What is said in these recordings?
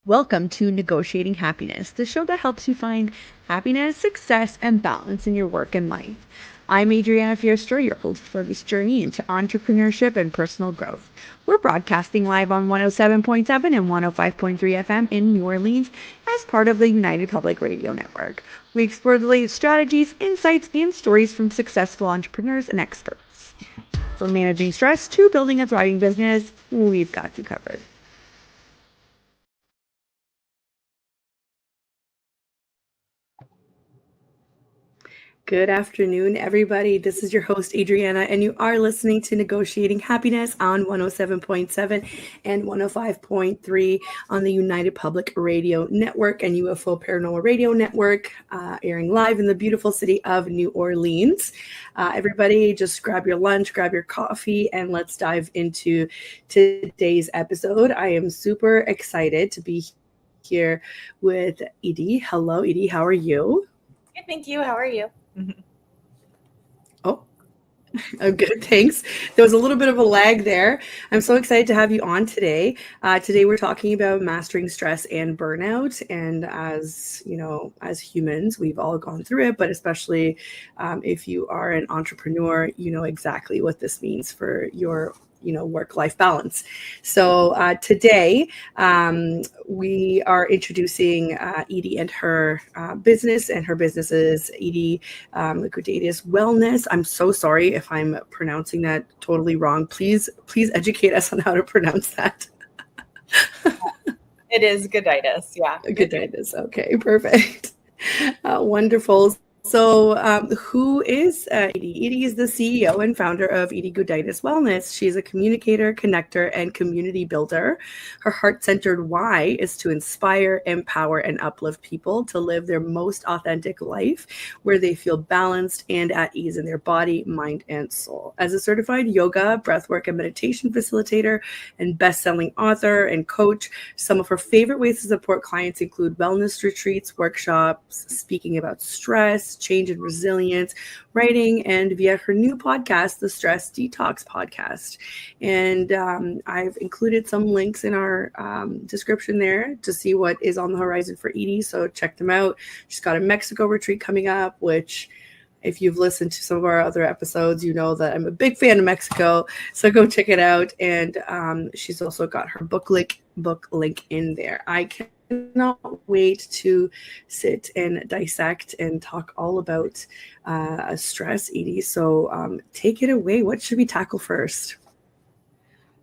Welcome to Negotiating Happiness, the show that helps you find happiness, success, and balance in your work and life. I'm Adriana, your host for this journey into entrepreneurship and personal growth. We're broadcasting live on 107.7 and 105.3 FM in New Orleans as part of the United Public Radio Network. We explore the latest strategies, insights, and stories from successful entrepreneurs and experts. From managing stress to building a thriving business, we've got you covered. Good afternoon, everybody. This is your host, Adriana, and you are listening to Negotiating Happiness on 107.7 and 105.3 on the United Public Radio Network and UFO Paranormal Radio Network, airing live in the beautiful city of New Orleans. Everybody, just grab your lunch, grab your coffee, and let's dive into today's episode. I am super excited to be here with Edie. Hello, Edie. How are you? Good, thank you. How are you? Oh, I'm good. Thanks. There was a little bit of a lag there. I'm so excited to have you on today. Today we're talking about mastering stress and burnout. And as you know, as humans, we've all gone through it, but especially if you are an entrepreneur, you know exactly what this means for your work-life balance. So today we are introducing Edie and her business, and her business is Edie Gudaitis Wellness. I'm so sorry if I'm pronouncing that totally wrong. Please educate us on how to pronounce that. It is Gudaitis, yeah. Gudaitis. Okay, perfect. Wonderful. So who is Edie? Edie is the CEO and founder of Edie Gudaitis Wellness. She's a communicator, connector, and community builder. Her heart-centered why is to inspire, empower, and uplift people to live their most authentic life where they feel balanced and at ease in their body, mind, and soul. As a certified yoga, breathwork, and meditation facilitator and best-selling author and coach, some of her favorite ways to support clients include wellness retreats, workshops, speaking about stress, change and resilience, writing, and via her new podcast, the Stress DETOX Podcast. And I've included some links in our description there to see what is on the horizon for Edie. So check them out. She's got a Mexico retreat coming up, which if you've listened to some of our other episodes, you know that I'm a big fan of Mexico. So go check it out. And she's also got her book link in there. I cannot wait to sit and dissect and talk all about stress, Edie. So take it away. What should we tackle first?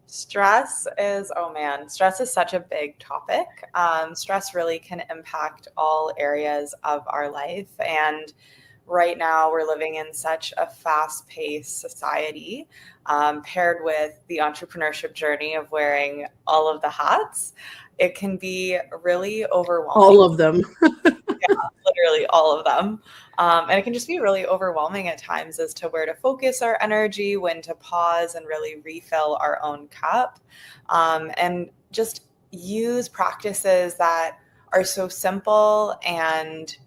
Stress is such a big topic. Stress really can impact all areas of our life. And right now we're living in such a fast-paced society, paired with the entrepreneurship journey of wearing all of the hats. It can be really overwhelming. All of them. Yeah, literally all of them. And it can just be really overwhelming at times as to where to focus our energy, when to pause and really refill our own cup, and just use practices that are so simple and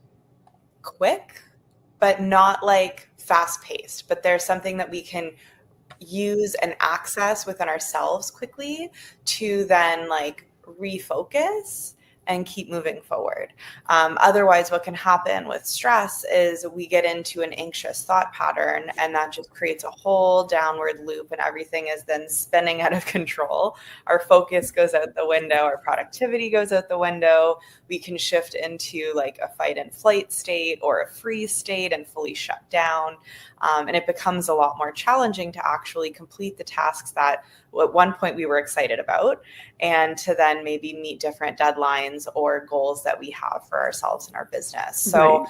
quick, but not like fast paced, but there's something that we can use and access within ourselves quickly to then like refocus and keep moving forward. Otherwise, what can happen with stress is we get into an anxious thought pattern, and that just creates a whole downward loop, and everything is then spinning out of control. Our focus goes out the window, our productivity goes out the window. We can shift into like a fight and flight state or a freeze state and fully shut down. And it becomes a lot more challenging to actually complete the tasks that at one point we were excited about, and to then maybe meet different deadlines or goals that we have for ourselves in our business. So right.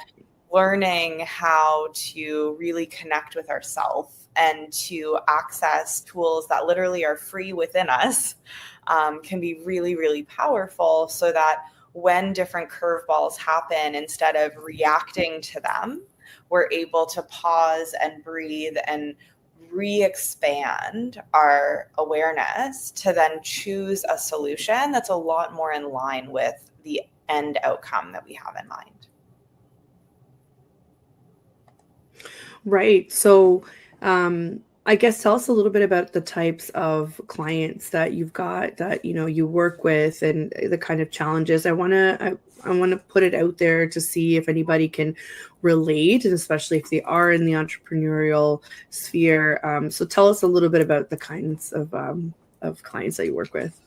Learning how to really connect with ourselves and to access tools that literally are free within us can be really, really powerful, so that when different curveballs happen, instead of reacting to them, we're able to pause and breathe and re-expand our awareness to then choose a solution that's a lot more in line with the end outcome that we have in mind. Right. So I guess tell us a little bit about the types of clients that you've got that, you work with and the kind of challenges. I want to put it out there to see if anybody can relate, and especially if they are in the entrepreneurial sphere. So tell us a little bit about the kinds of clients that you work with.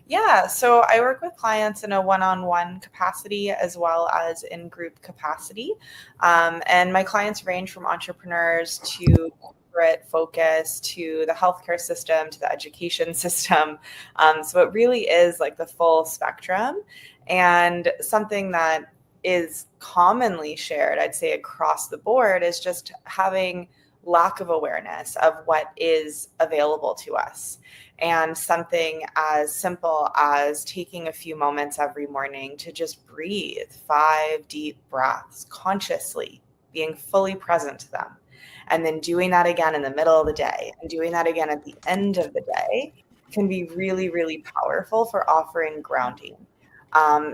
Yeah, so I work with clients in a one-on-one capacity as well as in group capacity. And my clients range from entrepreneurs to corporate focus to the healthcare system to the education system. So it really is like the full spectrum. And something that is commonly shared, I'd say across the board, is just having lack of awareness of what is available to us. And something as simple as taking a few moments every morning to just breathe 5 deep breaths consciously, being fully present to them, and then doing that again in the middle of the day and doing that again at the end of the day can be really, really powerful for offering grounding.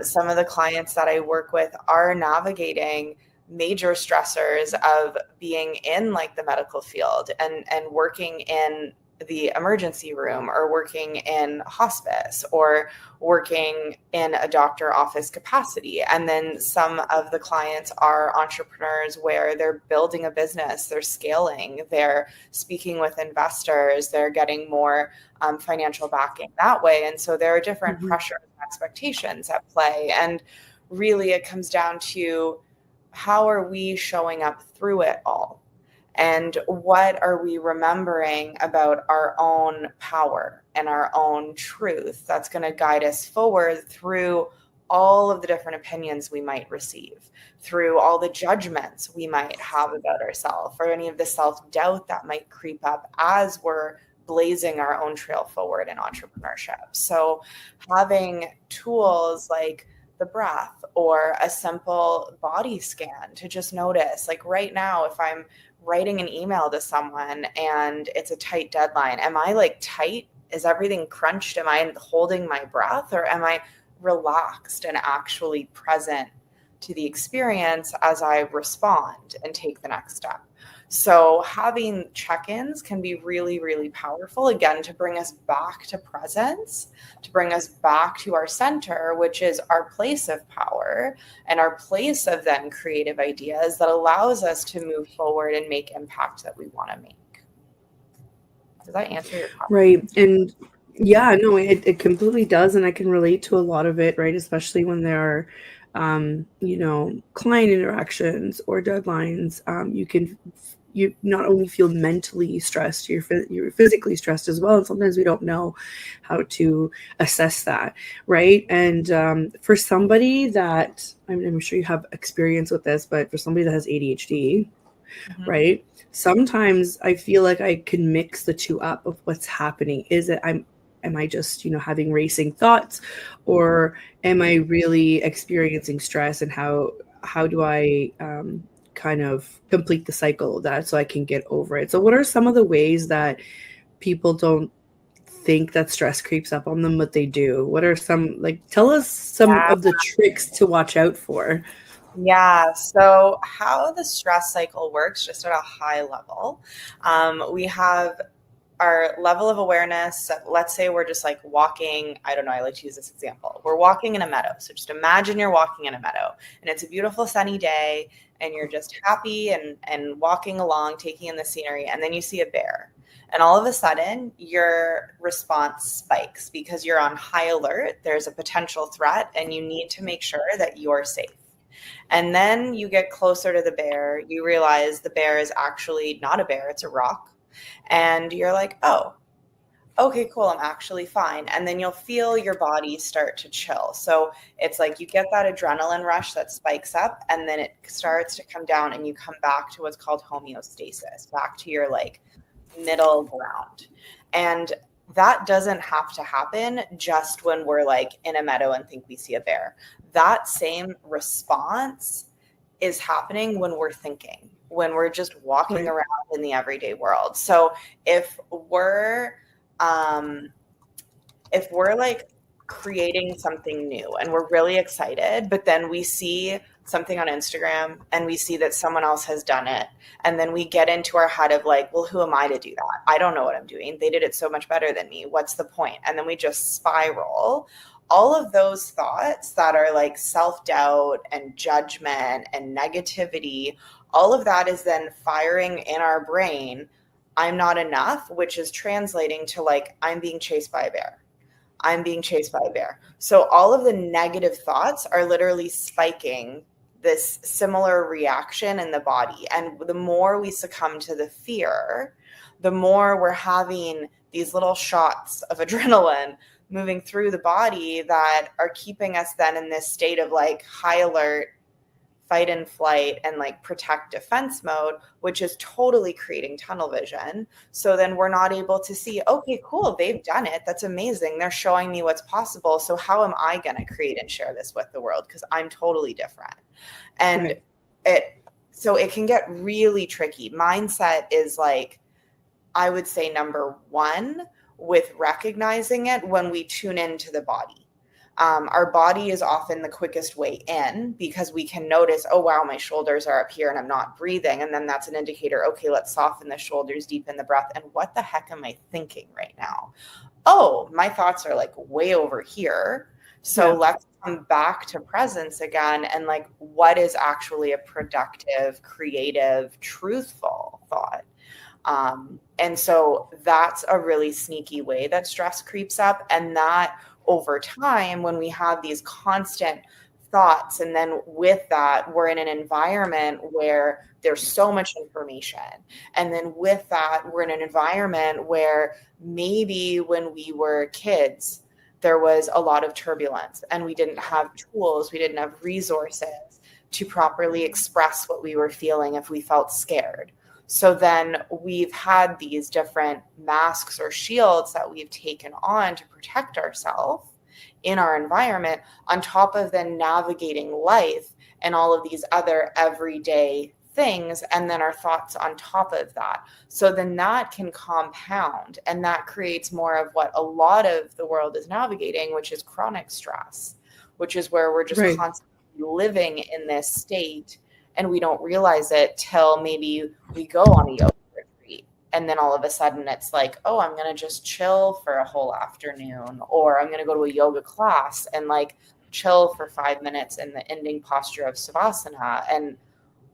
Some of the clients that I work with are navigating major stressors of being in like the medical field and working in the emergency room or working in hospice or working in a doctor office capacity. And then some of the clients are entrepreneurs where they're building a business, they're scaling, they're speaking with investors, they're getting more financial backing that way. And so there are different pressures and expectations at play. And really it comes down to, how are we showing up through it all? And what are we remembering about our own power and our own truth that's going to guide us forward through all of the different opinions we might receive, through all the judgments we might have about ourselves, or any of the self-doubt that might creep up as we're blazing our own trail forward in entrepreneurship. So having tools like the breath or a simple body scan to just notice, like right now, if I'm writing an email to someone and it's a tight deadline, am I like tight? Is everything crunched? Am I holding my breath, or am I relaxed and actually present to the experience as I respond and take the next step? So having check-ins can be really, really powerful, again, to bring us back to presence, to bring us back to our center, which is our place of power and our place of then creative ideas that allows us to move forward and make impact that we want to make. Does that answer your question? Right. And yeah, no, it completely does. And I can relate to a lot of it, right? Especially when there are, client interactions or deadlines. You not only feel mentally stressed, you're physically stressed as well. And sometimes we don't know how to assess that, right? And for somebody that, I'm sure you have experience with this, but for somebody that has ADHD, right? Sometimes I feel like I can mix the two up of what's happening. Am I just, having racing thoughts, or am I really experiencing stress, and how do I kind of complete the cycle of that so I can get over it? So what are some of the ways that people don't think that stress creeps up on them, but they do? What are some, tell us some of the tricks to watch out for? Yeah, so how the stress cycle works, just at a high level, we have our level of awareness. Let's say we're just like walking, I don't know, I like to use this example. We're walking in a meadow. So just imagine you're walking in a meadow and it's a beautiful sunny day and you're just happy and walking along, taking in the scenery, and then you see a bear. And all of a sudden your response spikes because you're on high alert. There's a potential threat and you need to make sure that you're safe. And then you get closer to the bear, you realize the bear is actually not a bear, it's a rock. And you're like, oh, okay, cool, I'm actually fine. And then you'll feel your body start to chill. So it's like you get that adrenaline rush that spikes up and then it starts to come down and you come back to what's called homeostasis, back to your like middle ground. And that doesn't have to happen just when we're like in a meadow and think we see a bear. That same response is happening when we're thinking, when we're just walking around in the everyday world. So if we're like creating something new and we're really excited, but then we see something on Instagram and we see that someone else has done it. And then we get into our head of like, well, who am I to do that? I don't know what I'm doing. They did it so much better than me. What's the point? And then we just spiral. All of those thoughts that are like self-doubt and judgment and negativity, all of that is then firing in our brain, I'm not enough, which is translating to like, I'm being chased by a bear. I'm being chased by a bear. So all of the negative thoughts are literally spiking this similar reaction in the body. And the more we succumb to the fear, the more we're having these little shots of adrenaline moving through the body that are keeping us then in this state of like high alert, fight and flight, and like protect defense mode, which is totally creating tunnel vision. So then we're not able to see, okay, cool, they've done it. That's amazing. They're showing me what's possible. So how am I going to create and share this with the world? Because I'm totally different. And so it can get really tricky. Mindset is like, I would say number one, with recognizing it when we tune into the body. Our body is often the quickest way in because we can notice, oh, wow, my shoulders are up here and I'm not breathing. And then that's an indicator, okay, let's soften the shoulders, deepen the breath. And what the heck am I thinking right now? Oh, my thoughts are like way over here. So let's come back to presence again. And like, what is actually a productive, creative, truthful thought? And so that's a really sneaky way that stress creeps up. And that over time, when we have these constant thoughts, and then with that, we're in an environment where there's so much information. And then with that, we're in an environment where maybe when we were kids, there was a lot of turbulence and we didn't have tools, we didn't have resources to properly express what we were feeling if we felt scared. So then we've had these different masks or shields that we've taken on to protect ourselves in our environment, on top of then navigating life and all of these other everyday things, and then our thoughts on top of that. So then that can compound, and that creates more of what a lot of the world is navigating, which is chronic stress, which is where we're just constantly living in this state. And we don't realize it till maybe we go on a yoga retreat. And then all of a sudden it's like, oh, I'm going to just chill for a whole afternoon, or I'm going to go to a yoga class and like chill for 5 minutes in the ending posture of Savasana. And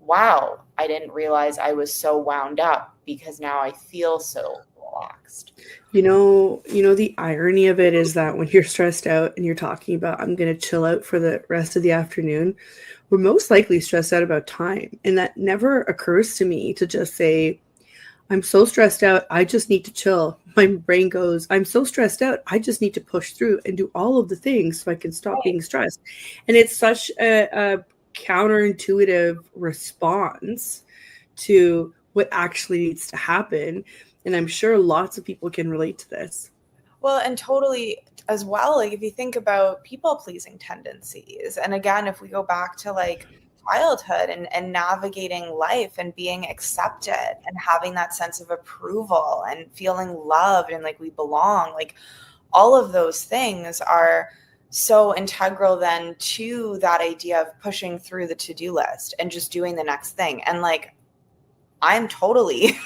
wow, I didn't realize I was so wound up because now I feel so relaxed. You know, the irony of it is that when you're stressed out and you're talking about, I'm going to chill out for the rest of the afternoon, we're most likely stressed out about time. And that never occurs to me to just say, I'm so stressed out, I just need to chill. My brain goes, I'm so stressed out, I just need to push through and do all of the things so I can stop being stressed. And it's such a counterintuitive response to what actually needs to happen. And I'm sure lots of people can relate to this. Well, and totally as well, like if you think about people-pleasing tendencies, and again, if we go back to like childhood and navigating life and being accepted and having that sense of approval and feeling loved and like we belong, like all of those things are so integral then to that idea of pushing through the to-do list and just doing the next thing. And like, I'm totally,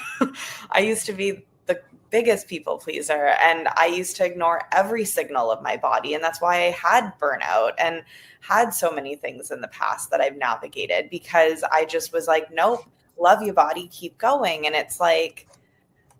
I used to be the biggest people pleaser, and I used to ignore every signal of my body. And that's why I had burnout and had so many things in the past that I've navigated, because I just was like, nope, love your body, keep going. And it's like,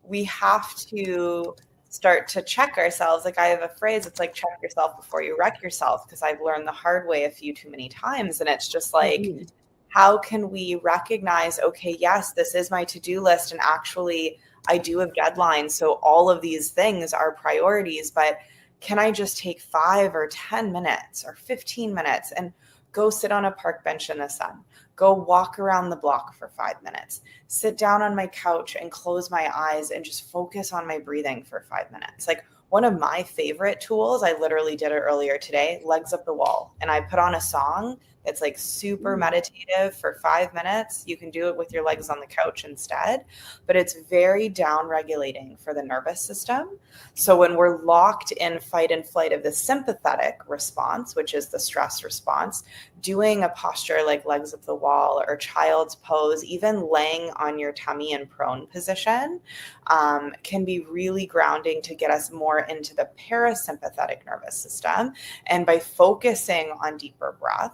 we have to start to check ourselves. Like I have a phrase, it's like, check yourself before you wreck yourself, because I've learned the hard way a few too many times. And it's just like, how can we recognize, okay, yes, this is my to-do list, and actually I do have deadlines. So all of these things are priorities, but can I just take 5 or 10 minutes or 15 minutes and go sit on a park bench in the sun, go walk around the block for 5 minutes, sit down on my couch and close my eyes and just focus on my breathing for 5 minutes. Like one of my favorite tools, I literally did it earlier today, legs up the wall. And I put on a song It's like super meditative for 5 minutes. You can do it with your legs on the couch instead, but it's very down regulating for the nervous system. So when we're locked in fight and flight of the sympathetic response, which is the stress response, doing a posture like legs up the wall or child's pose, even laying on your tummy in prone position, can be really grounding to get us more into the parasympathetic nervous system. And by focusing on deeper breath,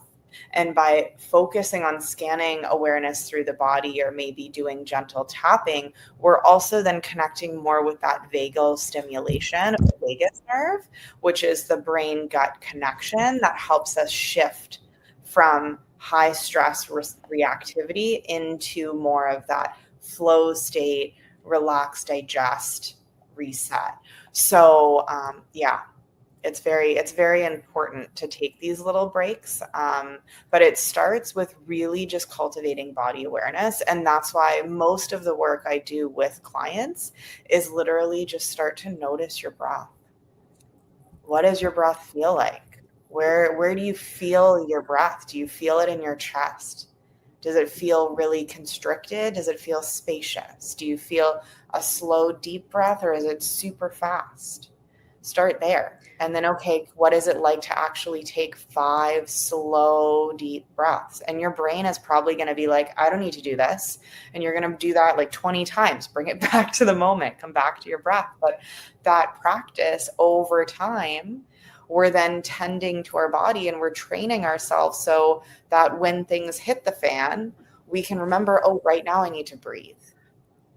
and by focusing on scanning awareness through the body or maybe doing gentle tapping, we're also then connecting more with that vagal stimulation of the vagus nerve, which is the brain gut connection that helps us shift from high stress reactivity into more of that flow state, relax, digest, reset. So it's very important to take these little breaks. But it starts with really just cultivating body awareness. And that's why most of the work I do with clients is literally just start to notice your breath. What does your breath feel like? Where do you feel your breath? Do you feel it in your chest? Does it feel really constricted? Does it feel spacious? Do you feel a slow, deep breath, or is it super fast? Start there. And then, okay, what is it like to actually take 5 slow, deep breaths? And your brain is probably going to be like, I don't need to do this. And you're going to do that like 20 times. Bring it back to the moment. Come back to your breath. But that practice over time, we're then tending to our body and we're training ourselves so that when things hit the fan, we can remember, oh, right now I need to breathe.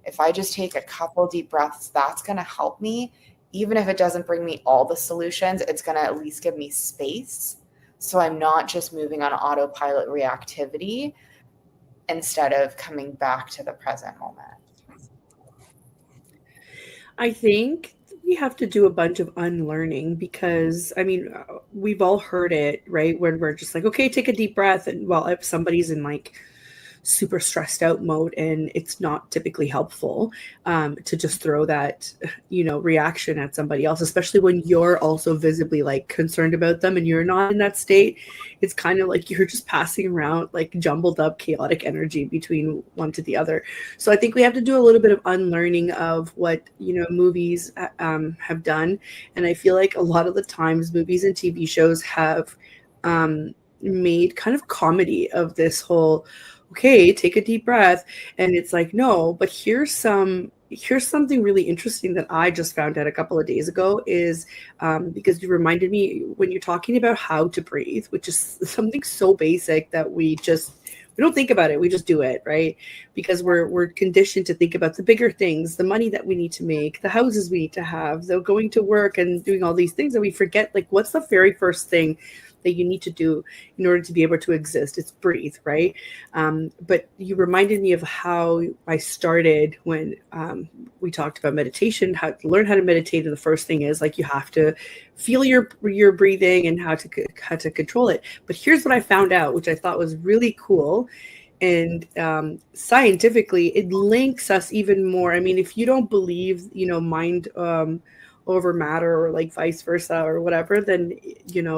If I just take a couple deep breaths, that's going to help me. Even if it doesn't bring me all the solutions, it's going to at least give me space. So I'm not just moving on autopilot reactivity instead of coming back to the present moment. I think we have to do a bunch of unlearning because, I mean, we've all heard it, right? When we're just like, okay, take a deep breath. And well, if somebody's in like super stressed out mode and it's not typically helpful to just throw that, reaction at somebody else, especially when you're also visibly like concerned about them and you're not in that state. It's kind of like you're just passing around like jumbled up chaotic energy between one to the other. So I think we have to do a little bit of unlearning of what, movies have done. And I feel like a lot of the times movies and TV shows have made kind of comedy of this whole, okay, take a deep breath. And it's like, no, but here's something really interesting that I just found out a couple of days ago is because you reminded me when you're talking about how to breathe, which is something so basic that we don't think about it. We just do it, right? Because we're conditioned to think about the bigger things, the money that we need to make, the houses we need to have, the going to work and doing all these things. And we forget, like, what's the very first thing that you need to do in order to be able to exist? It's breathe, right? But you reminded me of how I started when we talked about meditation, how to learn how to meditate. And the first thing is like, you have to feel your breathing and how to control it. But here's what I found out, which I thought was really cool. And scientifically, it links us even more. I mean, if you don't believe, mind over matter or like vice versa or whatever, then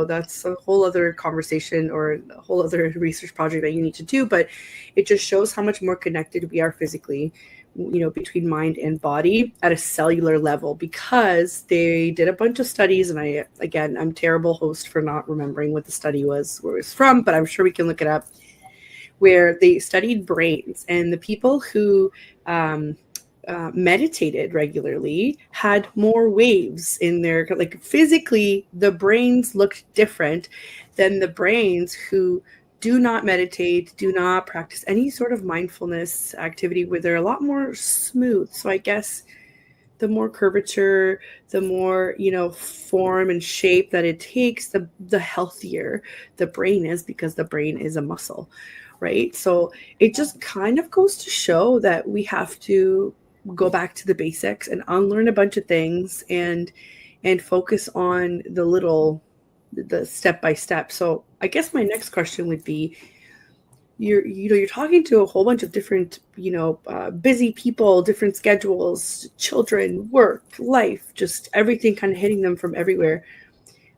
that's a whole other conversation or a whole other research project that you need to do. But it just shows how much more connected we are physically, between mind and body at a cellular level, because they did a bunch of studies. And I'm terrible host for not remembering what the study was, where it was from, but I'm sure we can look it up, where they studied brains, and the people who meditated regularly had more waves in their, like, physically the brains looked different than the brains who do not meditate, do not practice any sort of mindfulness activity, where they're a lot more smooth. So I guess the more curvature, the more, form and shape that it takes, the healthier the brain is, because the brain is a muscle, right? So it just kind of goes to show that we have to go back to the basics and unlearn a bunch of things and focus on the step by step. So I guess my next question would be, you're talking to a whole bunch of different, busy people, different schedules, children, work, life, just everything kind of hitting them from everywhere.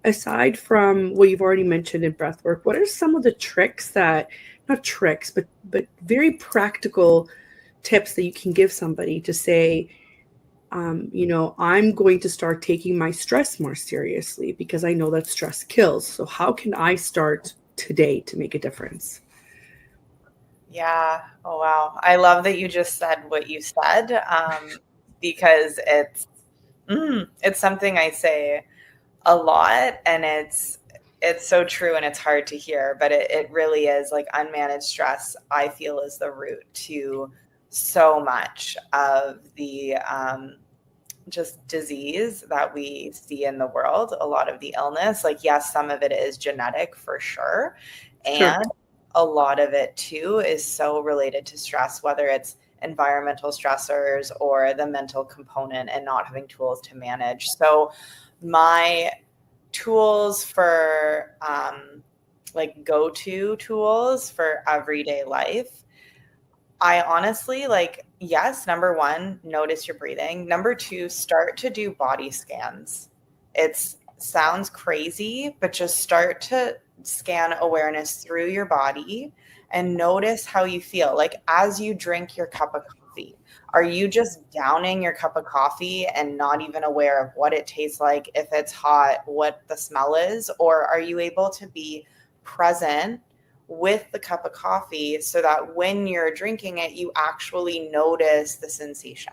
aside from what you've already mentioned in breathwork, what are some of the tricks that, not tricks, but very practical tips that you can give somebody to say, I'm going to start taking my stress more seriously because I know that stress kills. So how can I start today to make a difference? Yeah. Oh, wow. I love that you just said what you said, because it's something I say a lot, and it's so true, and it's hard to hear, but it really is. Like, unmanaged stress, I feel, is the root to so much of the just disease that we see in the world. A lot of the illness, like, yes, some of it is genetic for sure, Sure. and a lot of it too is so related to stress, whether it's environmental stressors or the mental component and not having tools to manage. So my tools for like go-to tools for everyday life, I honestly, like, yes, number one, notice your breathing. Number two, start to do body scans. It sounds crazy, but just start to scan awareness through your body and notice how you feel. Like, as you drink your cup of coffee, are you just downing your cup of coffee and not even aware of what it tastes like, if it's hot, what the smell is? Or are you able to be present with the cup of coffee so that when you're drinking it, you actually notice the sensation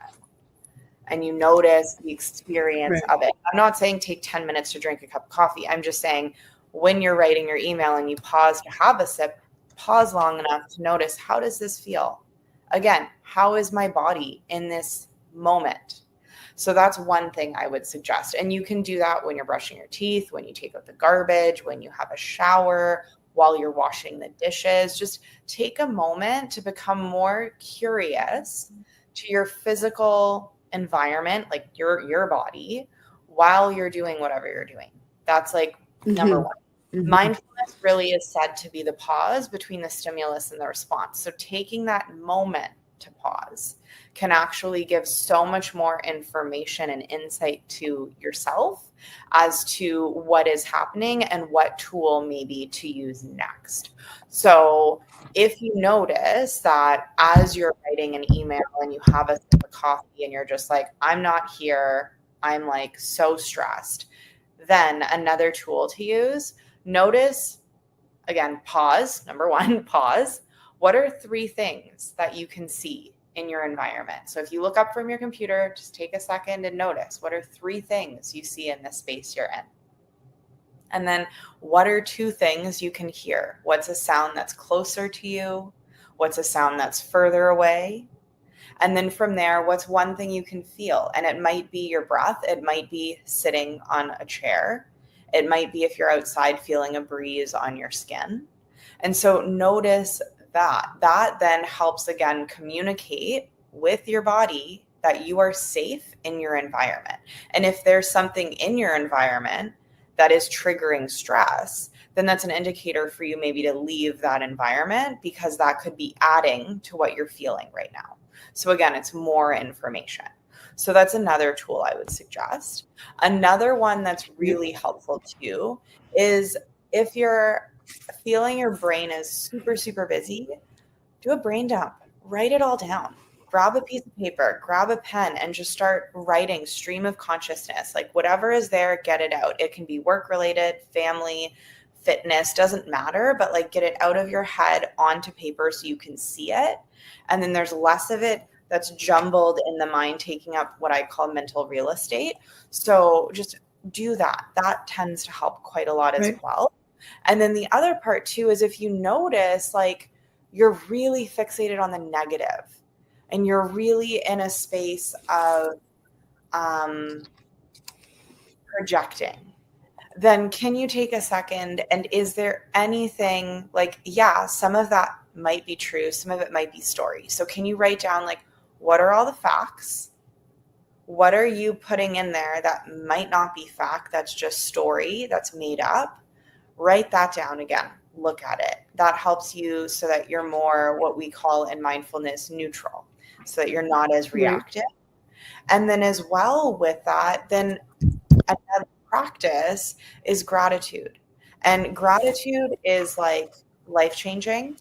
and you notice the experience Right. of it? I'm not saying take 10 minutes to drink a cup of coffee. I'm just saying, when you're writing your email and you pause to have a sip, pause long enough to notice, how does this feel? Again, how is my body in this moment? So that's one thing I would suggest. And you can do that when you're brushing your teeth, when you take out the garbage, when you have a shower, while you're washing the dishes. Just take a moment to become more curious to your physical environment, like your body, while you're doing whatever you're doing. That's like number one. Mm-hmm. Mindfulness really is said to be the pause between the stimulus and the response. So taking that moment to pause can actually give so much more information and insight to yourself as to what is happening and what tool maybe to use next. So if you notice that as you're writing an email and you have a sip of coffee and you're just like, I'm not here, I'm like so stressed, then another tool to use, notice, again, pause. Number one, pause. What are 3 things that you can see in your environment? So if you look up from your computer, just take a second and notice, what are 3 things you see in the space you're in? And then what are 2 things you can hear? What's a sound that's closer to you? What's a sound that's further away? And then from there, what's one thing you can feel? And it might be your breath. It might be sitting on a chair. It might be, if you're outside, feeling a breeze on your skin. And so notice that. That then helps, again, communicate with your body that you are safe in your environment. And if there's something in your environment that is triggering stress, then that's an indicator for you maybe to leave that environment, because that could be adding to what you're feeling right now. So again, it's more information. So that's another tool I would suggest. Another one that's really helpful too is, if you're feeling your brain is super, super busy, do a brain dump. Write it all down. Grab a piece of paper, grab a pen, and just start writing stream of consciousness. Like, whatever is there, get it out. It can be work related, family, fitness, doesn't matter, but like, get it out of your head onto paper so you can see it. And then there's less of it that's jumbled in the mind, taking up what I call mental real estate. So just do that. That tends to help quite a lot as well. And then the other part too is, if you notice like you're really fixated on the negative and you're really in a space of projecting, then can you take a second, and is there anything, like, yeah, some of that might be true, some of it might be story. So can you write down, like, what are all the facts? What are you putting in there that might not be fact, that's just story, that's made up? Write that down again. Look at it. That helps you so that you're more, what we call in mindfulness, neutral, so that you're not as reactive. And then as well with that, then another practice is gratitude. And gratitude is like life-changing.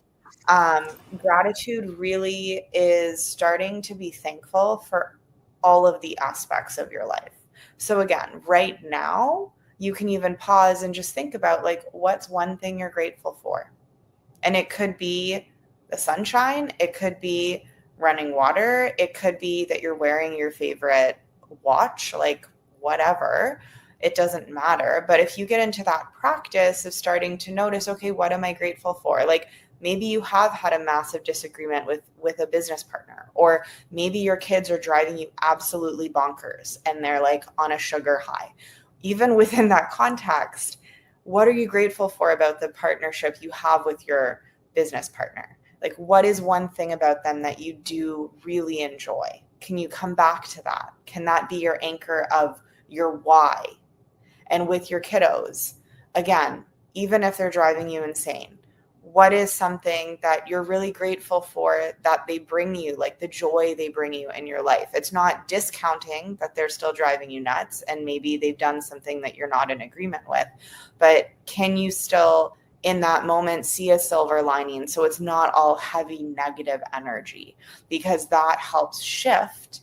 Gratitude really is starting to be thankful for all of the aspects of your life. So again, right now, you can even pause and just think about like, what's one thing you're grateful for? And it could be the sunshine. It could be running water. It could be that you're wearing your favorite watch, like whatever. It doesn't matter. But if you get into that practice of starting to notice, okay, what am I grateful for? Like maybe you have had a massive disagreement with a business partner, or maybe your kids are driving you absolutely bonkers and they're like on a sugar high. Even within that context, what are you grateful for about the partnership you have with your business partner? Like, what is one thing about them that you do really enjoy? Can you come back to that? Can that be your anchor of your why? And with your kiddos, again, even if they're driving you insane, what is something that you're really grateful for that they bring you, like the joy they bring you in your life? It's not discounting that they're still driving you nuts and maybe they've done something that you're not in agreement with, but can you still in that moment see a silver lining so it's not all heavy negative energy? Because that helps shift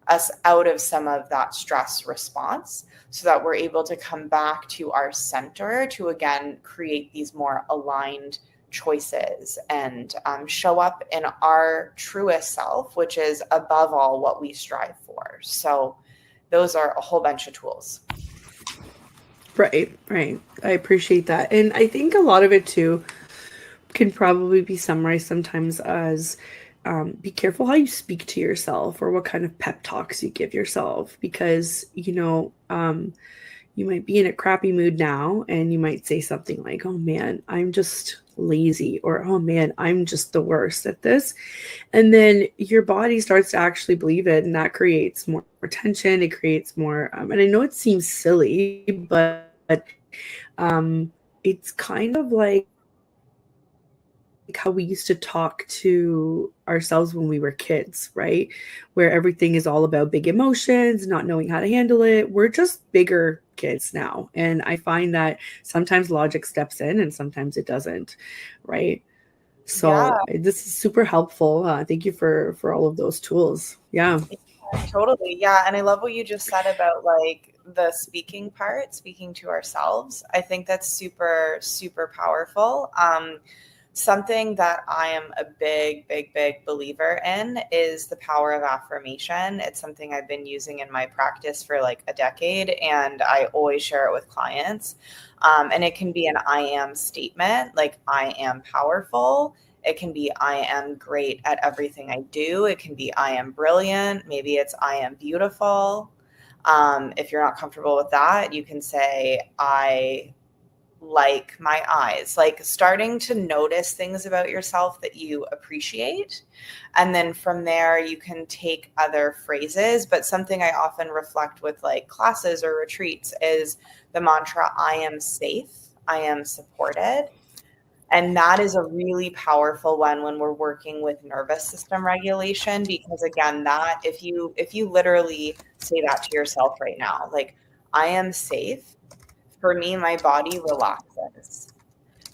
us out of some of that stress response so that we're able to come back to our center to again create these more aligned choices and show up in our truest self, which is above all what we strive for. So those are a whole bunch of tools. Right. I appreciate that. And I think a lot of it too can probably be summarized sometimes as be careful how you speak to yourself or what kind of pep talks you give yourself, because, you might be in a crappy mood now and you might say something like, oh man, I'm just lazy, or oh man, I'm just the worst at this. And then your body starts to actually believe it, and that creates more tension. It creates more, and I know it seems silly, but it's kind of like how we used to talk to ourselves when we were kids, right? Where everything is all about big emotions, not knowing how to handle it. We're just bigger kids now. And I find that sometimes logic steps in and sometimes it doesn't, right? So this is super helpful. Thank you for all of those tools. Yeah. Totally. Yeah. And I love what you just said about like the speaking part, speaking to ourselves. I think that's super, super powerful. Something that I am a big believer in is the power of affirmation. It's something I've been using in my practice for like a decade, and I always share it with clients. And it can be an I am statement, like I am powerful. It can be I am great at everything I do. It can be I am brilliant. Maybe it's I am beautiful. If you're not comfortable with that, you can say I like my eyes, like starting to notice things about yourself that you appreciate. And then from there, you can take other phrases. But something I often reflect with like classes or retreats is the mantra, I am safe, I am supported. And that is a really powerful one when we're working with nervous system regulation, because again, that if you literally say that to yourself right now, like I am safe, for me, my body relaxes.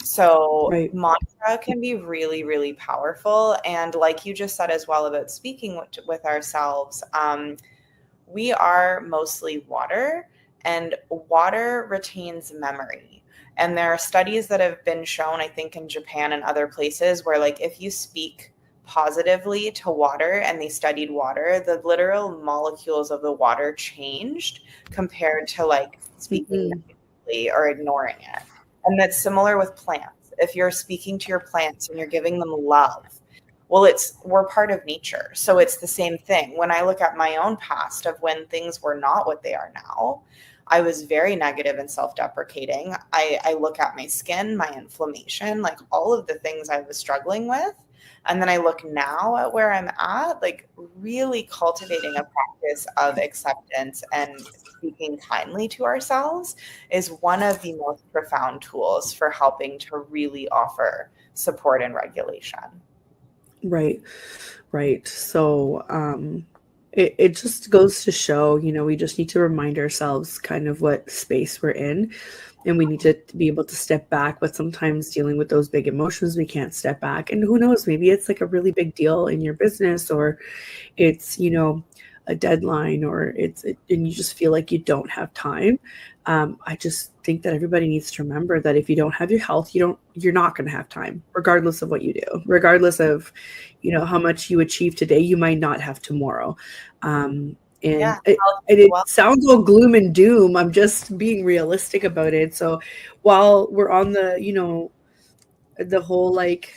So Right. mantra can be really, really powerful. And like you just said as well about speaking with ourselves, we are mostly water, and water retains memory. And there are studies that have been shown, I think in Japan and other places, where like if you speak positively to water and they studied water, the literal molecules of the water changed compared to like speaking or ignoring it. And that's similar with plants. If you're speaking to your plants and you're giving them love, well, we're part of nature. So it's the same thing. When I look at my own past of when things were not what they are now, I was very negative and self-deprecating. I look at my skin, my inflammation, like all of the things I was struggling with. And then I look now at where I'm at, like really cultivating a practice of acceptance and speaking kindly to ourselves is one of the most profound tools for helping to really offer support and regulation. Right. So it just goes to show, we just need to remind ourselves kind of what space we're in, and we need to be able to step back. But sometimes dealing with those big emotions, we can't step back. And who knows, maybe it's like a really big deal in your business, or it's, a deadline, or and you just feel like you don't have time. I just think that everybody needs to remember that if you don't have your health, you're not going to have time, regardless of what you do, regardless of, how much you achieve today, you might not have tomorrow. And it sounds all gloom and doom. I'm just being realistic about it. So while we're on the whole like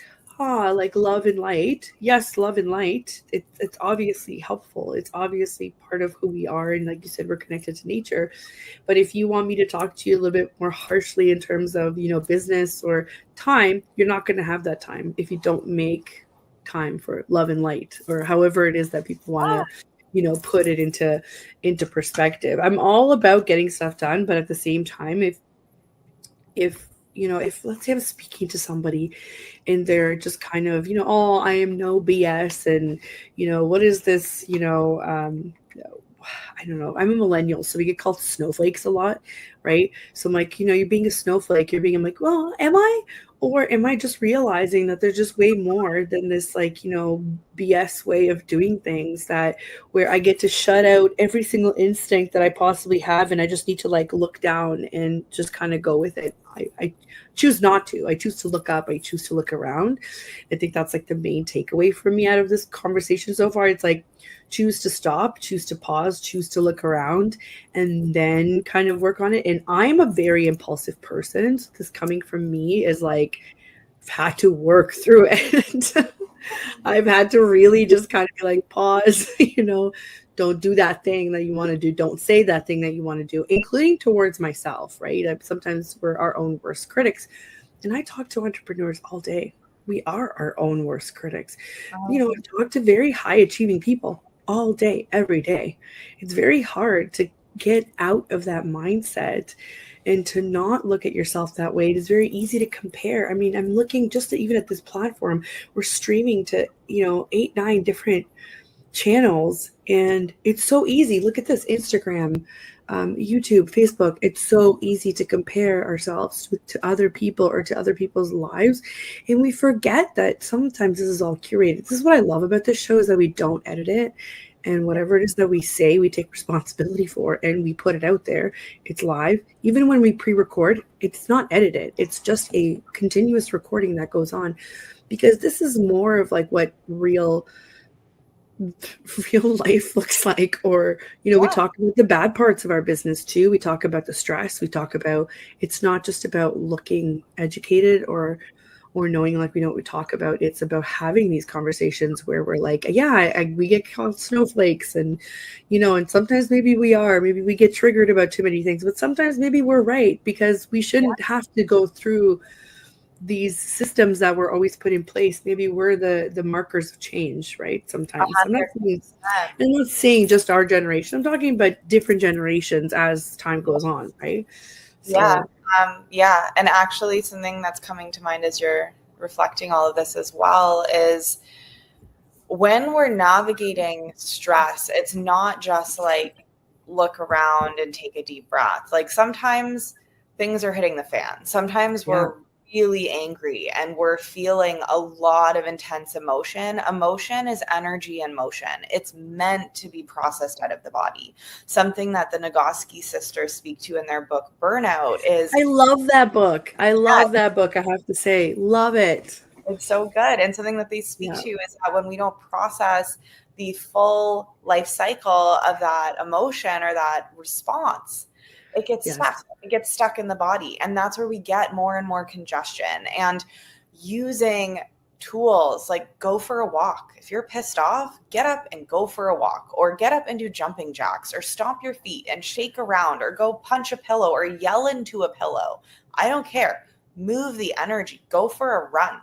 love and light, yes, love and light, it's obviously helpful. It's obviously part of who we are. And like you said, we're connected to nature. But if you want me to talk to you a little bit more harshly in terms of, business or time, you're not going to have that time if you don't make time for love and light, or however it is that people want to, put it into perspective. I'm all about getting stuff done, but at the same time, if let's say I'm speaking to somebody and they're just kind of, oh, I am no BS. And, what is this, I don't know. I'm a millennial, so we get called snowflakes a lot, right? So I'm like, you're being a snowflake. I'm like, well, am I? Or am I just realizing that there's just way more than this, BS way of doing things, that where I get to shut out every single instinct that I possibly have, and I just need to look down and just kind of go with it. I choose not to. I choose to look up. I choose to look around. I think that's the main takeaway for me out of this conversation so far. It's choose to stop, choose to pause, choose to look around, and then kind of work on it. And I'm a very impulsive person. So this coming from me is I've had to work through it. I've had to really just kind of be pause, don't do that thing that you want to do. Don't say that thing that you want to do, including towards myself, right? Sometimes we're our own worst critics. And I talk to entrepreneurs all day. We are our own worst critics. I talk to very high achieving people all day, every day. It's very hard to get out of that mindset and to not look at yourself that way. It is very easy to compare. I mean, I'm looking just even at this platform. We're streaming to, 8, 9 different channels, and it's so easy. Look at this: Instagram, YouTube, Facebook. It's so easy to compare ourselves to other people or to other people's lives, and we forget that sometimes this is all curated. This is what I love about this show, is that we don't edit it, and whatever it is that we say, we take responsibility for, and we put it out there. It's live. Even when we pre-record, it's not edited. It's just a continuous recording that goes on, because this is more of what real life looks like. Or we talk about the bad parts of our business too. We talk about the stress. We talk about, it's not just about looking educated or knowing we know what we talk about. It's about having these conversations where we're we get called snowflakes, and and sometimes maybe we get triggered about too many things, but sometimes maybe we're right, because we shouldn't have to go through these systems that were always put in place. Maybe we're the markers of change, right? Sometimes I'm not saying just our generation. I'm talking about different generations as time goes on, right? So, and actually something that's coming to mind as you're reflecting all of this as well is when we're navigating stress, it's not just look around and take a deep breath. Sometimes things are hitting the fan. Sometimes we're really angry and we're feeling a lot of intense emotion. Emotion is energy in motion. It's meant to be processed out of the body. Something that the Nagoski sisters speak to in their book, Burnout, is... I love that book. I have to say, love it. It's so good. And something that they speak to is that when we don't process the full life cycle of that emotion or that response, it gets stuck. It gets stuck in the body. And that's where we get more and more congestion. And using tools go for a walk. If you're pissed off, get up and go for a walk, or get up and do jumping jacks, or stomp your feet and shake around, or go punch a pillow or yell into a pillow. I don't care. Move the energy. Go for a run.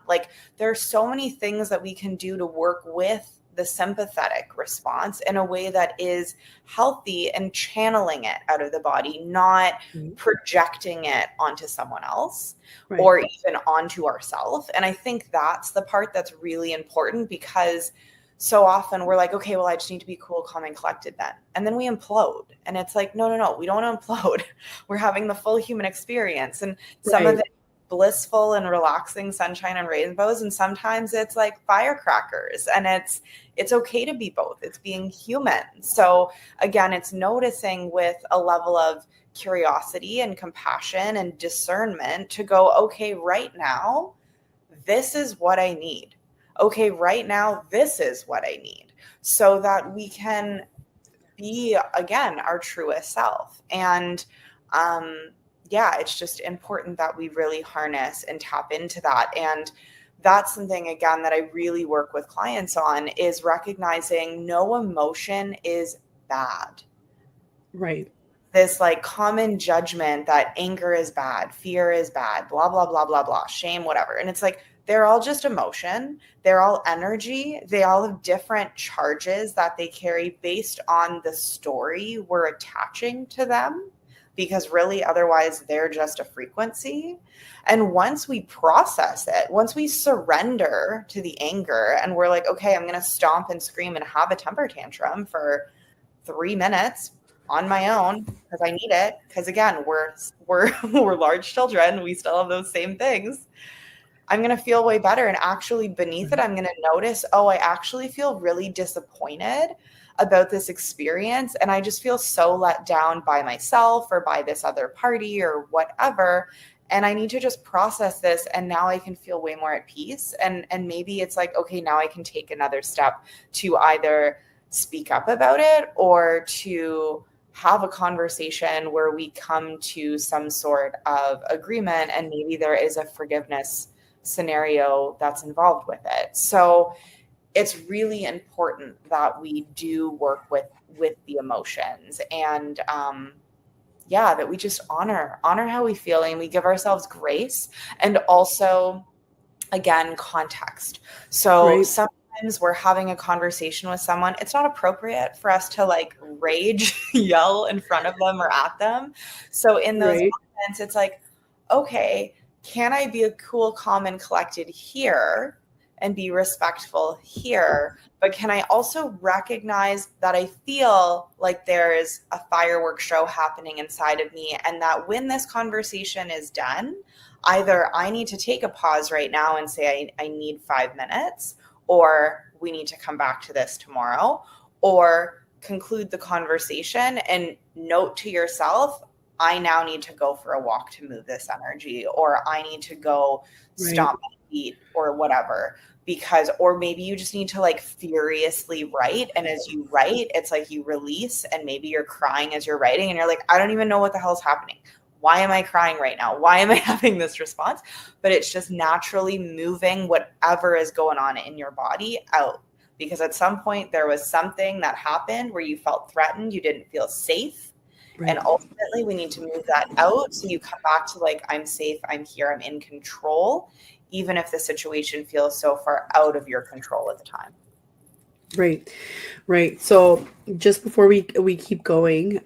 There are so many things that we can do to work with the sympathetic response in a way that is healthy, and channeling it out of the body, not projecting it onto someone else or even onto ourselves. And I think that's the part that's really important, because so often we're like, okay, well, I just need to be cool, calm, and collected then. And then we implode. And it's like, no, we don't implode. We're having the full human experience. And some of it blissful and relaxing sunshine and rainbows. And sometimes it's like firecrackers. And it's okay to be both. It's being human. So again, it's noticing with a level of curiosity and compassion and discernment to go, okay, right now, this is what I need. Okay, right now, this is what I need, so that we can be, again, our truest self. And it's just important that we really harness and tap into that. And that's something, again, that I really work with clients on, is recognizing no emotion is bad. Right. This like common judgment that anger is bad, fear is bad, blah, blah, blah, blah, blah, shame, whatever. And it's like, they're all just emotion. They're all energy. They all have different charges that they carry based on the story we're attaching to them, because really otherwise they're just a frequency. And once we process it, once we surrender to the anger and we're like, okay, I'm going to stomp and scream and have a temper tantrum for 3 minutes on my own because I need it. Because again, we're large children. We still have those same things. I'm going to feel way better. And actually beneath it, I'm going to notice, I actually feel really disappointed about this experience. And I just feel so let down by myself or by this other party or whatever. And I need to just process this. And now I can feel way more at peace. And maybe it's like, okay, now I can take another step to either speak up about it or to have a conversation where we come to some sort of agreement, and maybe there is a forgiveness scenario that's involved with it. So it's really important that we do work with the emotions, and that we just honor how we feel, and we give ourselves grace, and also, again, context. So sometimes we're having a conversation with someone, it's not appropriate for us to like rage, yell in front of them or at them. So in those moments, it's like, okay, can I be a cool, calm, and collected here and be respectful here? But can I also recognize that I feel like there is a fireworks show happening inside of me, and that when this conversation is done, either I need to take a pause right now and say I need 5 minutes, or we need to come back to this tomorrow, or conclude the conversation and note to yourself, I now need to go for a walk to move this energy, or I need to go stomp my feet or whatever, or maybe you just need to like furiously write. And as you write, it's like you release, and maybe you're crying as you're writing and you're like, I don't even know what the hell is happening. Why am I crying right now? Why am I having this response? But it's just naturally moving whatever is going on in your body out. Because at some point there was something that happened where you felt threatened, you didn't feel safe. And ultimately we need to move that out. So you come back to like, I'm safe, I'm here, I'm in control, even if the situation feels so far out of your control at the time. Right. So just before we keep going,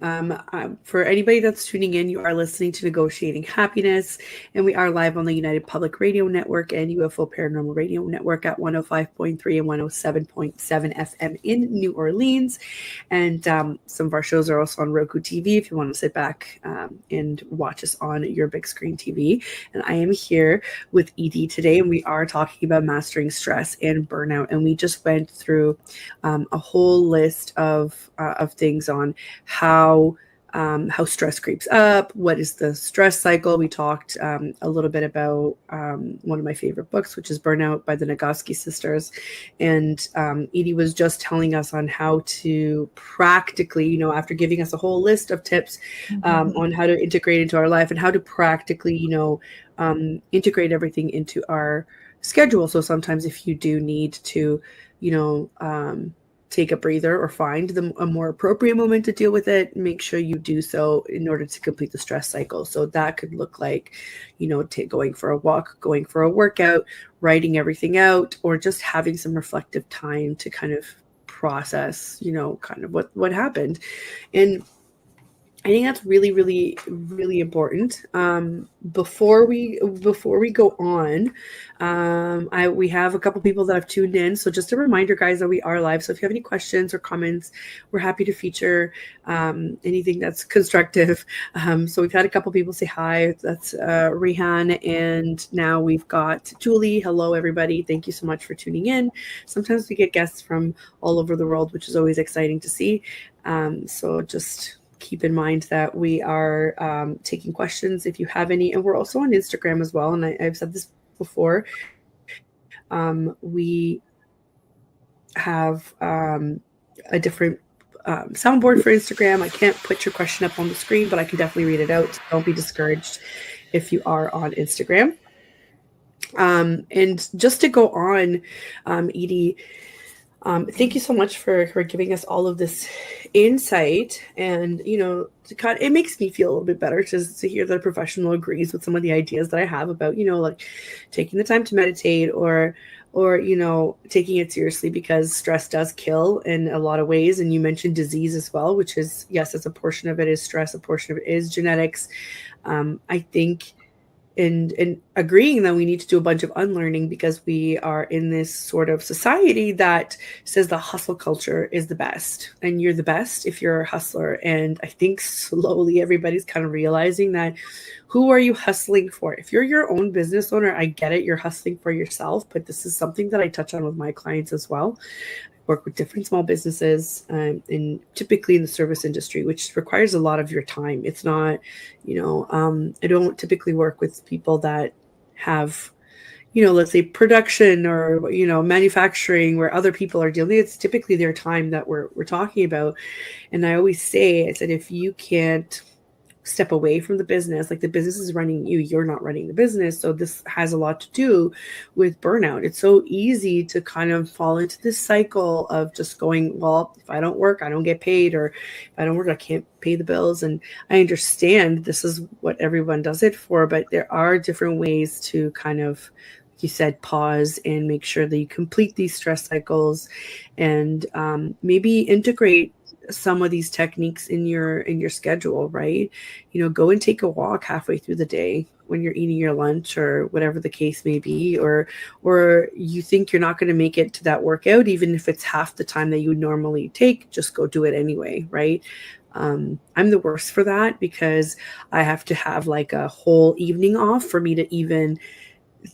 for anybody that's tuning in, you are listening to Negotiating Happiness, and we are live on the United Public Radio Network and UFO Paranormal Radio Network at 105.3 and 107.7 FM in New Orleans. And some of our shows are also on Roku TV if you want to sit back and watch us on your big screen TV. And I am here with Edie today, and we are talking about mastering stress and burnout. And we just went through a whole list of things on how stress creeps up, what is the stress cycle. We talked a little bit about one of my favorite books, which is Burnout by the Nagoski sisters. And Edie was just telling us on how to practically, after giving us a whole list of tips on how to integrate into our life and how to practically, integrate everything into our schedule. So sometimes if you do need to, take a breather or find a more appropriate moment to deal with it, make sure you do so in order to complete the stress cycle. So that could look like, going for a walk, going for a workout, writing everything out, or just having some reflective time to kind of process, kind of what happened. And I think that's really, really, really important. Before we go on, we have a couple people that have tuned in. So just a reminder, guys, that we are live. So if you have any questions or comments, we're happy to feature anything that's constructive. So we've had a couple people say hi. That's Rehan, and now we've got Julie. Hello, everybody. Thank you so much for tuning in. Sometimes we get guests from all over the world, which is always exciting to see. So just keep in mind that we are taking questions if you have any, and we're also on Instagram as well. And I've said this before. We have a different soundboard for Instagram. I can't put your question up on the screen, but I can definitely read it out. So don't be discouraged if you are on Instagram. And just to go on, Edie, thank you so much for giving us all of this insight, and it makes me feel a little bit better to hear that a professional agrees with some of the ideas that I have about like taking the time to meditate or taking it seriously, because stress does kill in a lot of ways. And you mentioned disease as well, which is, yes, as a portion of it is stress, a portion of it is genetics. I think and agreeing that we need to do a bunch of unlearning, because we are in this sort of society that says the hustle culture is the best, and you're the best if you're a hustler. And I think slowly everybody's kind of realizing that, who are you hustling for? If you're your own business owner, I get it, you're hustling for yourself, but this is something that I touch on with my clients as well. Work with different small businesses, typically in the service industry, which requires a lot of your time. It's not, I don't typically work with people that have, let's say production or, manufacturing, where other people are dealing. It's typically their time that we're talking about. And I always say, I said, if you can't step away from the business, like the business is running you, you're not running the business. So this has a lot to do with burnout. It's so easy to kind of fall into this cycle of just going, well, if I don't work, I don't get paid, or if I don't work, I can't pay the bills. And I understand this is what everyone does it for, but there are different ways to kind of, like you said, pause and make sure that you complete these stress cycles, and maybe integrate some of these techniques in your schedule, right? Go and take a walk halfway through the day when you're eating your lunch, or whatever the case may be, or you think you're not going to make it to that workout, even if it's half the time that you would normally take, just go do it anyway, right? I'm the worst for that, because I have to have like a whole evening off for me to even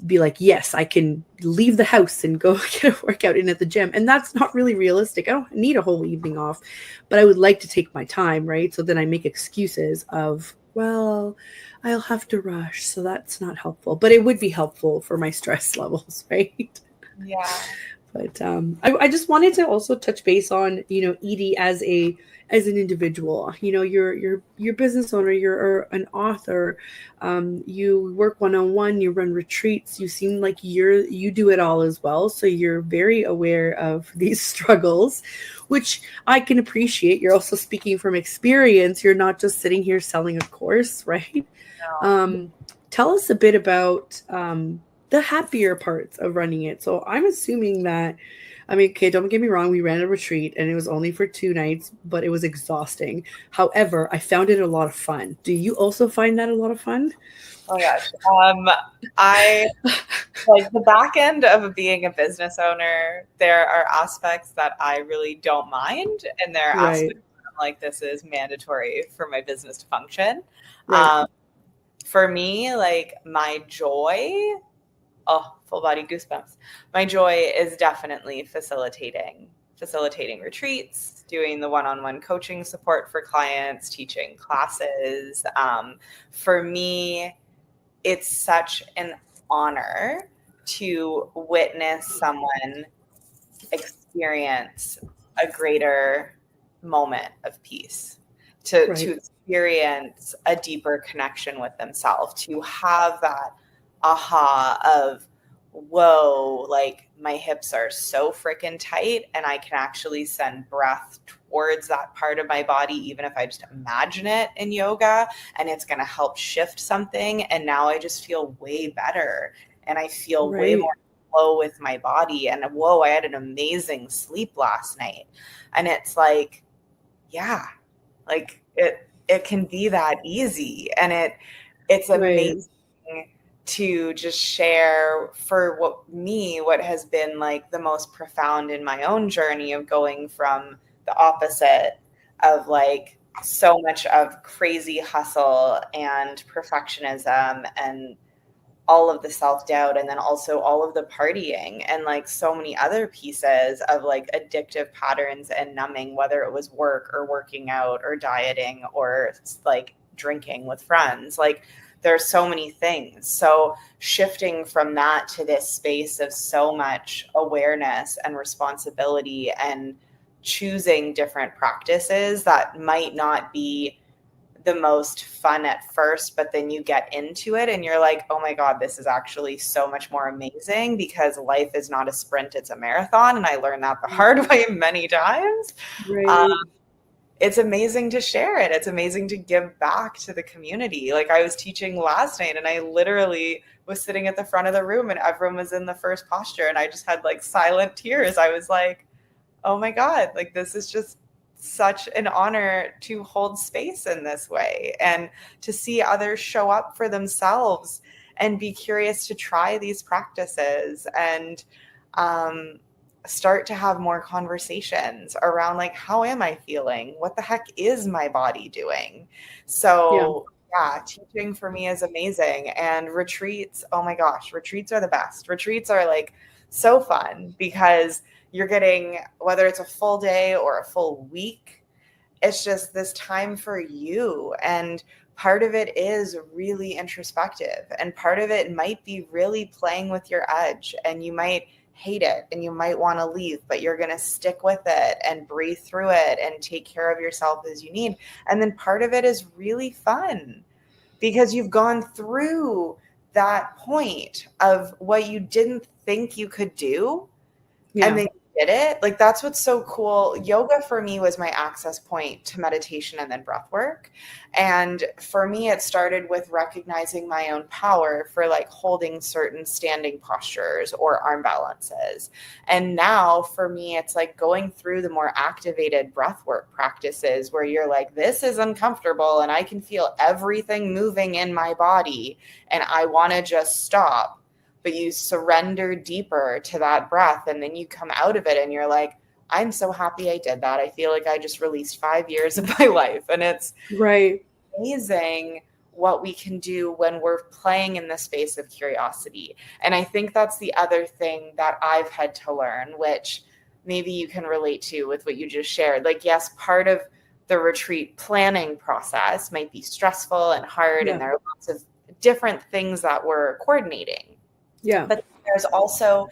be like, yes, I can leave the house and go get a workout in at the gym. And that's not really realistic. I don't need a whole evening off, but I would like to take my time, right? So then I make excuses of, well, I'll have to rush, so that's not helpful. But it would be helpful for my stress levels, right? Yeah. But I just wanted to also touch base on, Edie as an individual. You're business owner, you're an author, you work one-on-one, you run retreats. You seem like you do it all as well. So you're very aware of these struggles, which I can appreciate. You're also speaking from experience. You're not just sitting here selling a course, right? No. Tell us a bit about the happier parts of running it. So I'm assuming that, okay, don't get me wrong, we ran a retreat and it was only for 2 nights, but it was exhausting. However, I found it a lot of fun. Do you also find that a lot of fun? Oh gosh. I like the back end of being a business owner. There are aspects that I really don't mind, and there are aspects that I'm like, this is mandatory for my business to function. Right. For me, like my joy, full body goosebumps. My joy is definitely facilitating retreats, doing the one-on-one coaching support for clients, teaching classes. For me, it's such an honor to witness someone experience a greater moment of peace, to experience a deeper connection with themselves, to have that aha of, whoa, like my hips are so freaking tight and I can actually send breath towards that part of my body, even if I just imagine it in yoga, and it's going to help shift something. And now I just feel way better, and I feel way more flow with my body. And whoa, I had an amazing sleep last night. And it's like, yeah, like it can be that easy. And it's amazing to just share for what has been like the most profound in my own journey of going from the opposite of like so much of crazy hustle and perfectionism and all of the self-doubt, and then also all of the partying and like so many other pieces of like addictive patterns and numbing, whether it was work or working out or dieting or like drinking with friends. Like there's so many things. So shifting from that to this space of so much awareness and responsibility and choosing different practices that might not be the most fun at first, but then you get into it and you're like, oh my God, this is actually so much more amazing, because life is not a sprint, it's a marathon. And I learned that the hard way many times. Right. It's amazing to share it. It's amazing to give back to the community. Like I was teaching last night and I literally was sitting at the front of the room and everyone was in the first posture and I just had like silent tears. I was like, oh my God, like this is just such an honor to hold space in this way and to see others show up for themselves and be curious to try these practices and start to have more conversations around like, how am I feeling? What the heck is my body doing? So yeah, teaching for me is amazing. And retreats, oh my gosh, retreats are the best. Retreats are like so fun because you're getting, whether it's a full day or a full week, it's just this time for you. And part of it is really introspective. And part of it might be really playing with your edge. And you might hate it and you might want to leave, but you're going to stick with it and breathe through it and take care of yourself as you need. And then part of it is really fun because you've gone through that point of what you didn't think you could do. And then you did it. Like that's what's so cool. Yoga for me was my access point to meditation and then breath work. And for me, it started with recognizing my own power for like holding certain standing postures or arm balances. And now for me, it's like going through the more activated breath work practices where you're like, this is uncomfortable and I can feel everything moving in my body and I want to just stop. But you surrender deeper to that breath and then you come out of it and you're like, I'm so happy I did that. I feel like I just released 5 years of my life. And it's amazing what we can do when we're playing in the space of curiosity. And I think that's the other thing that I've had to learn, which maybe you can relate to with what you just shared. Like, yes, part of the retreat planning process might be stressful and hard, and there are lots of different things that we're coordinating. But there's also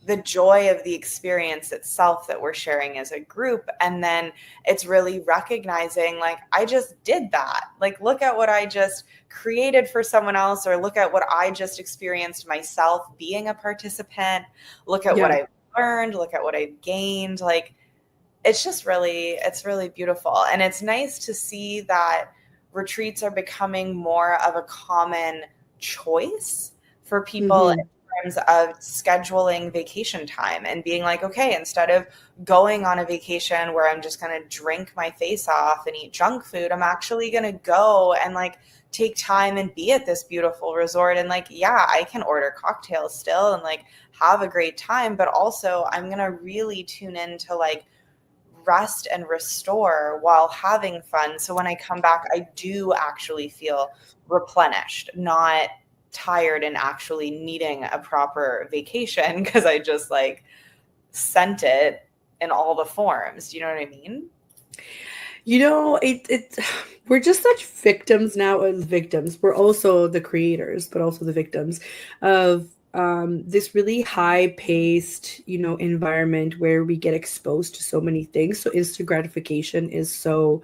the joy of the experience itself that we're sharing as a group. And then it's really recognizing like, I just did that. Like, look at what I just created for someone else, or look at what I just experienced myself being a participant. Look at what I learned, look at what I've gained. Like, it's just really, it's really beautiful. And it's nice to see that retreats are becoming more of a common choice for people in terms of scheduling vacation time and being like, okay, instead of going on a vacation where I'm just going to drink my face off and eat junk food, I'm actually going to go and like take time and be at this beautiful resort. And like, yeah, I can order cocktails still and like have a great time, but also I'm going to really tune into like rest and restore while having fun. So when I come back, I do actually feel replenished, not tired and actually needing a proper vacation because I just like sent it in all the forms. Do you know what I mean? You know, we're just such victims now as victims. We're also the creators, but also the victims of this really high-paced, environment where we get exposed to so many things. So instant gratification is so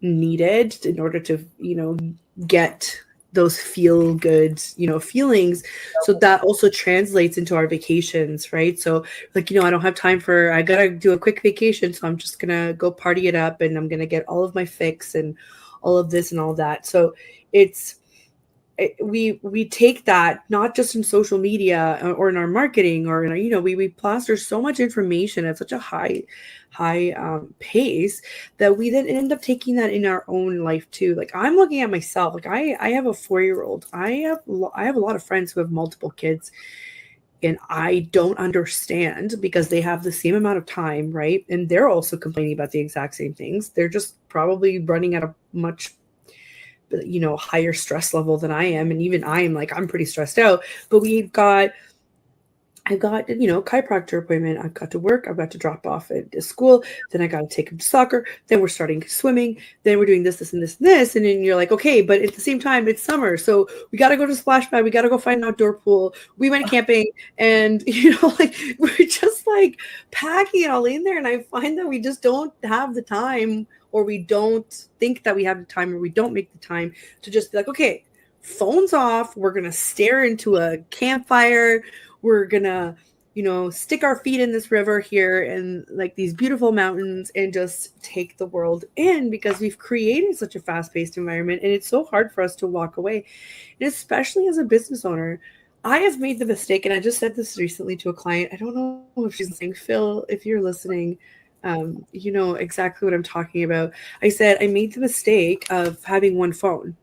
needed in order to, get those feel good, feelings. So that also translates into our vacations, right? So like, I don't have time I gotta do a quick vacation. So I'm just gonna go party it up and I'm gonna get all of my fix and all of this and all that. So we take that not just in social media or in our marketing or in our, we plaster so much information at such a high pace that we then end up taking that in our own life too. Like I'm looking at myself, like I have a 4-year-old. I have a lot of friends who have multiple kids, and I don't understand because they have the same amount of time, right? And they're also complaining about the exact same things. They're just probably running at a much higher stress level than I am. And even I am like, I'm pretty stressed out, but I've got, chiropractor appointment. I've got to work. I've got to drop off at school. Then I got to take him to soccer. Then we're starting swimming. Then we're doing this, this, and this, and this. And then you're like, okay, but at the same time, it's summer. So we got to go to splash pad. We got to go find an outdoor pool. We went camping and, like we're just like packing it all in there. And I find that we just don't have the time, or we don't think that we have the time, or we don't make the time to just be like, okay, phones off. We're going to stare into a campfire. We're gonna, stick our feet in this river here and like these beautiful mountains and just take the world in, because we've created such a fast-paced environment and it's so hard for us to walk away. And especially as a business owner, I have made the mistake, and I just said this recently to a client. I don't know if she's listening. Phil, if you're listening, you know exactly what I'm talking about. I said I made the mistake of having one phone.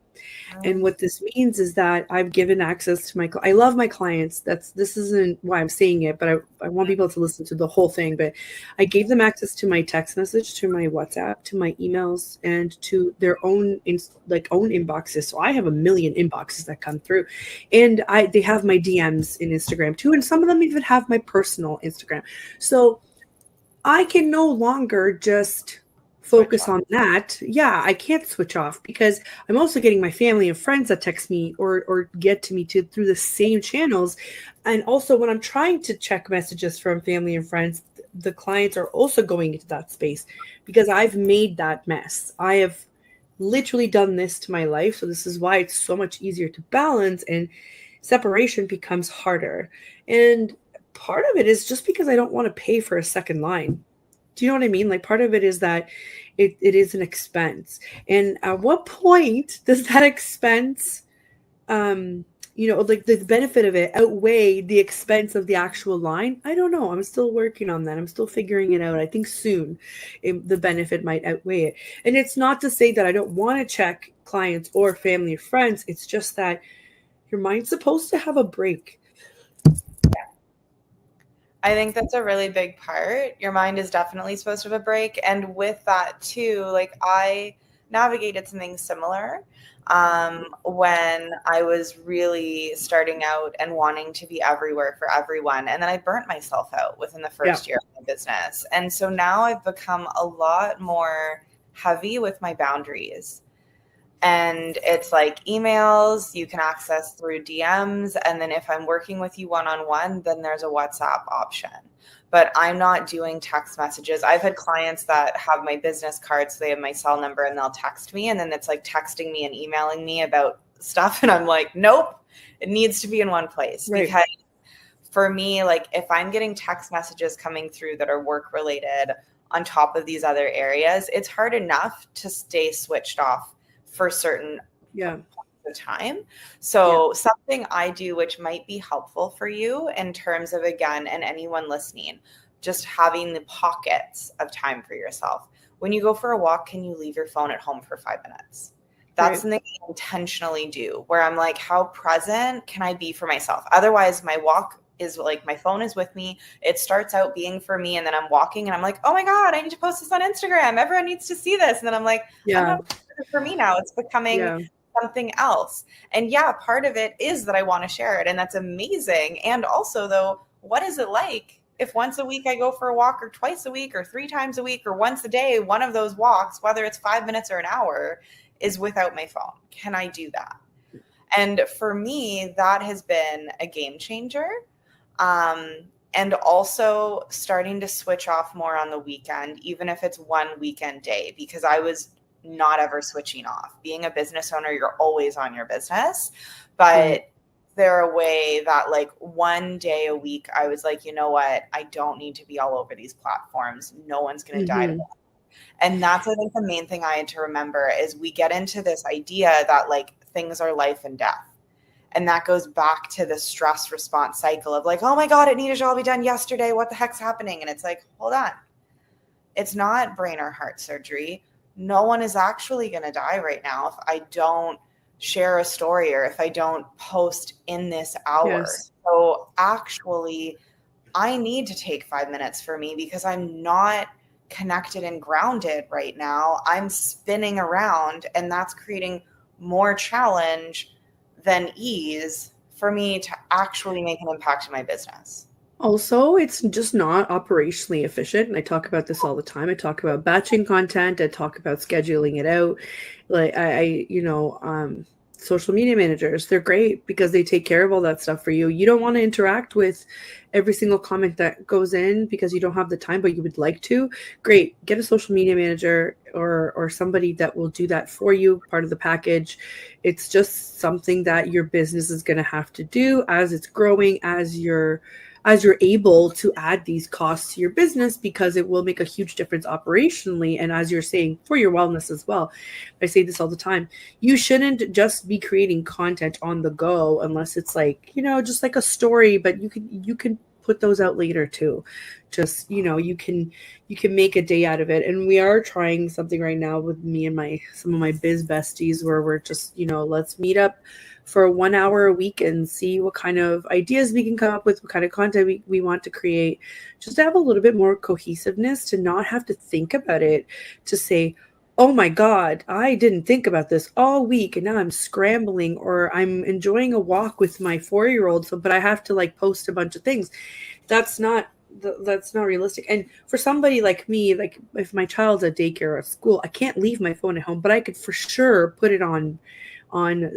And what this means is that I've given access to I love my clients. This isn't why I'm saying it, but I want people to listen to the whole thing. But I gave them access to my text message, to my WhatsApp, to my emails, and to their own inboxes. So I have a million inboxes that come through, and they have my DMs in Instagram too. And some of them even have my personal Instagram. So I can no longer just focus on that. Yeah, I can't switch off, because I'm also getting my family and friends that text me or get to me through the same channels. And also when I'm trying to check messages from family and friends, the clients are also going into that space, because I've made that mess. I have literally done this to my life. So this is why it's so much easier to balance, and separation becomes harder. And part of it is just because I don't want to pay for a second line. Do you know what I mean? Like part of it is that it is an expense. And at what point does that expense, like the benefit of it outweigh the expense of the actual line? I don't know. I'm still working on that. I'm still figuring it out. I think soon the benefit might outweigh it. And it's not to say that I don't want to check clients or family or friends. It's just that your mind's supposed to have a break. I think that's a really big part. Your mind is definitely supposed to have a break. And with that too, like I navigated something similar when I was really starting out and wanting to be everywhere for everyone. And then I burnt myself out within the first year of my business. And so now I've become a lot more heavy with my boundaries. And it's like emails you can access through DMs. And then if I'm working with you one-on-one, then there's a WhatsApp option. But I'm not doing text messages. I've had clients that have my business card, so they have my cell number and they'll text me. And then it's like texting me and emailing me about stuff. And I'm like, nope, it needs to be in one place. Right. Because for me, like if I'm getting text messages coming through that are work related on top of these other areas, it's hard enough to stay switched off for certain points of time. So something I do, which might be helpful for you in terms of, again, and anyone listening, just having the pockets of time for yourself. When you go for a walk, can you leave your phone at home for 5 minutes? That's something I intentionally do, where I'm like, how present can I be for myself? Otherwise, my walk is like my phone is with me. It starts out being for me, and then I'm walking and I'm like, oh my God, I need to post this on Instagram. Everyone needs to see this. And then I'm like, I'm not for me now. It's becoming something else. And part of it is that I want to share it, and that's amazing. And also though, what is it like if once a week I go for a walk, or twice a week, or 3 times a week, or once a day, one of those walks, whether it's 5 minutes or an hour, is without my phone? Can I do that? And for me, that has been a game changer. And also starting to switch off more on the weekend, even if it's one weekend day, because I was not ever switching off. Being a business owner, you're always on your business, but there a way that like one day a week, I was like, you know what? I don't need to be all over these platforms. No one's going to die tomorrow. And that's, I think, the main thing I had to remember is we get into this idea that like things are life and death. And that goes back to the stress response cycle of like, oh my God, it needed to all be done yesterday. What the heck's happening? And it's like, hold on. it's not brain or heart surgery. No one is actually going to die right now if I don't share a story or if I don't post in this hour. Yes. So actually, I need to take 5 minutes for me because I'm not connected and grounded right now. I'm spinning around, and that's creating more challenge than ease for me to actually make an impact in my business. Also, it's just not operationally efficient. And I talk about this all the time. I talk about batching content. I talk about scheduling it out. Like social media managers, they're great because they take care of all that stuff for you. You don't want to interact with every single comment that goes in because you don't have the time, but you would like to. Great. Get a social media manager or somebody that will do that for you, part of the package. It's just something that your business is going to have to do as it's growing, as you're able to add these costs to your business, because it will make a huge difference operationally. And as you're saying, for your wellness as well. I say this all the time. You shouldn't just be creating content on the go unless it's like, just like a story, but you can put those out later too. Just, you can make a day out of it. And we are trying something right now with me and some of my biz besties where we're just, let's meet up for 1 hour a week and see what kind of ideas we can come up with, what kind of content we want to create, just to have a little bit more cohesiveness, to not have to think about it, to say, oh my God, I didn't think about this all week and now I'm scrambling, or I'm enjoying a walk with my 4-year-old, but I have to post a bunch of things. That's not realistic. And for somebody like me, like if my child's at daycare or at school, I can't leave my phone at home, but I could for sure put it on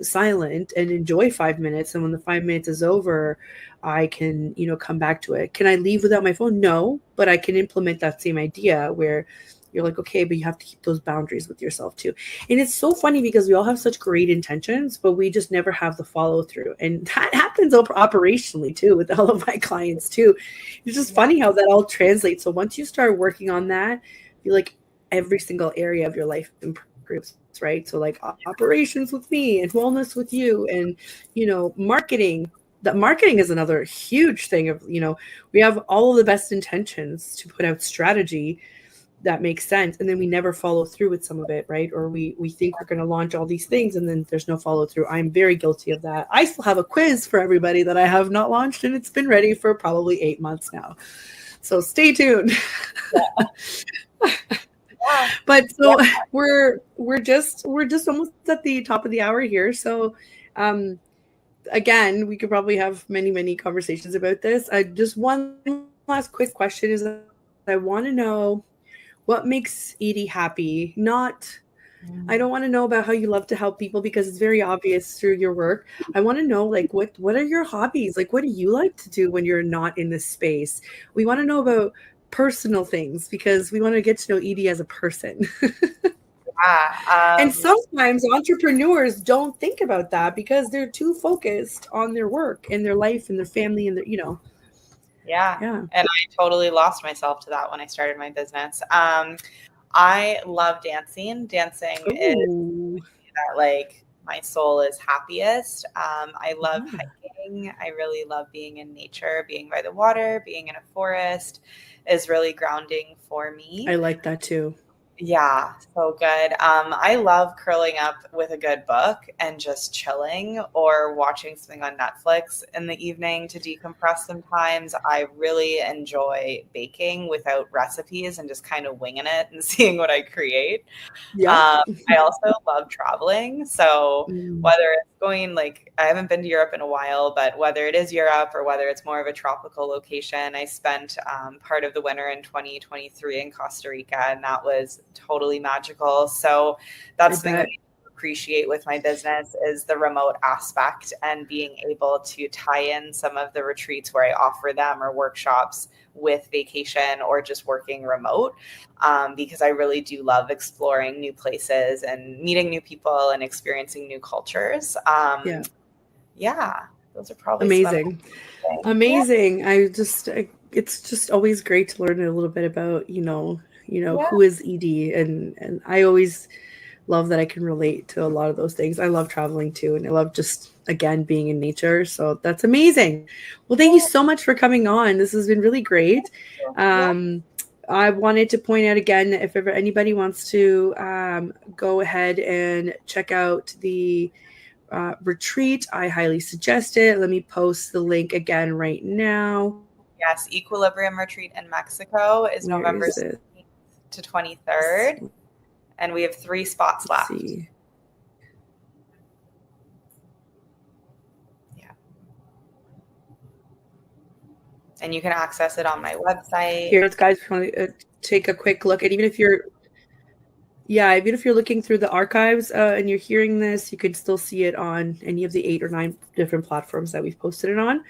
silent and enjoy 5 minutes. And when the 5 minutes is over, I can, come back to it. Can I leave without my phone? No, but I can implement that same idea where you're like, okay, but you have to keep those boundaries with yourself too. And it's so funny because we all have such great intentions, but we just never have the follow through. And that happens operationally too with all of my clients too. It's just funny how that all translates. So once you start working on that, you like every single area of your life improves. Right? So operations with me and wellness with you, and, marketing. That marketing is another huge thing of, we have all of the best intentions to put out strategy that makes sense. And then we never follow through with some of it. Right. Or we think we're going to launch all these things and then there's no follow through. I'm very guilty of that. I still have a quiz for everybody that I have not launched, and it's been ready for probably 8 months now. So stay tuned. Yeah. But so we're just almost at the top of the hour here. So again, we could probably have many conversations about this. Just one last quick question is, I want to know what makes Edie happy. I don't want to know about how you love to help people because it's very obvious through your work. I want to know what are your hobbies? What do you like to do when you're not in this space? We want to know about personal things because we want to get to know Edie as a person. And sometimes entrepreneurs don't think about that because they're too focused on their work and their life and their family and their, Yeah. And I totally lost myself to that when I started my business. I love dancing. Dancing is that my soul is happiest. I love hiking. I really love being in nature, being by the water, being in a forest is really grounding for me. I like that too. Yeah, so good. I love curling up with a good book and just chilling or watching something on Netflix in the evening to decompress sometimes. I really enjoy baking without recipes and just kind of winging it and seeing what I create. Yeah. I also love traveling. So whether it's going, I haven't been to Europe in a while, but whether it is Europe or whether it's more of a tropical location, I spent part of the winter in 2023 in Costa Rica, and that was totally magical. So that's something that I appreciate with my business is the remote aspect and being able to tie in some of the retreats where I offer them or workshops with vacation or just working remote, because I really do love exploring new places and meeting new people and experiencing new cultures. Those are probably amazing. It's just always great to learn a little bit about, who is Edie, and I always love that I can relate to a lot of those things. I love traveling too, and I love just, again, being in nature. So that's amazing. Well, thank you so much for coming on. This has been really great. I wanted to point out again, if ever anybody wants to go ahead and check out the retreat, I highly suggest it. Let me post the link again right now. Yes, Equilibrium Retreat in Mexico is Where November is it? 16th to 23rd, and we have 3 spots left. See. Yeah. And you can access it on my website. Here, guys, if you want to take a quick look, and even if you're looking through the archives and you're hearing this, you can still see it on any of the 8 or 9 different platforms that we've posted it on.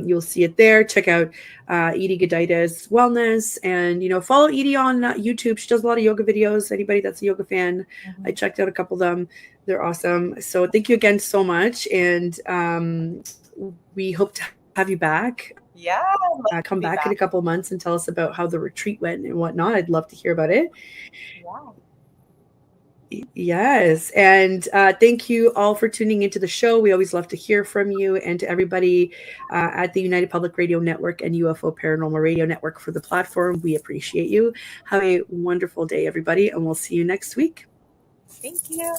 You'll see it there. Check out Edie Gudaitis Wellness, and follow Edie on YouTube. She does a lot of yoga videos. Anybody that's a yoga fan, I checked out a couple of them. They're awesome. So thank you again so much, and we hope to have you back. Yeah, come back in a couple of months and tell us about how the retreat went and whatnot. I'd love to hear about it. Yeah. Yes. And thank you all for tuning into the show. We always love to hear from you, and to everybody at the United Public Radio Network and UFO Paranormal Radio Network for the platform. We appreciate you. Have a wonderful day, everybody, and we'll see you next week. Thank you.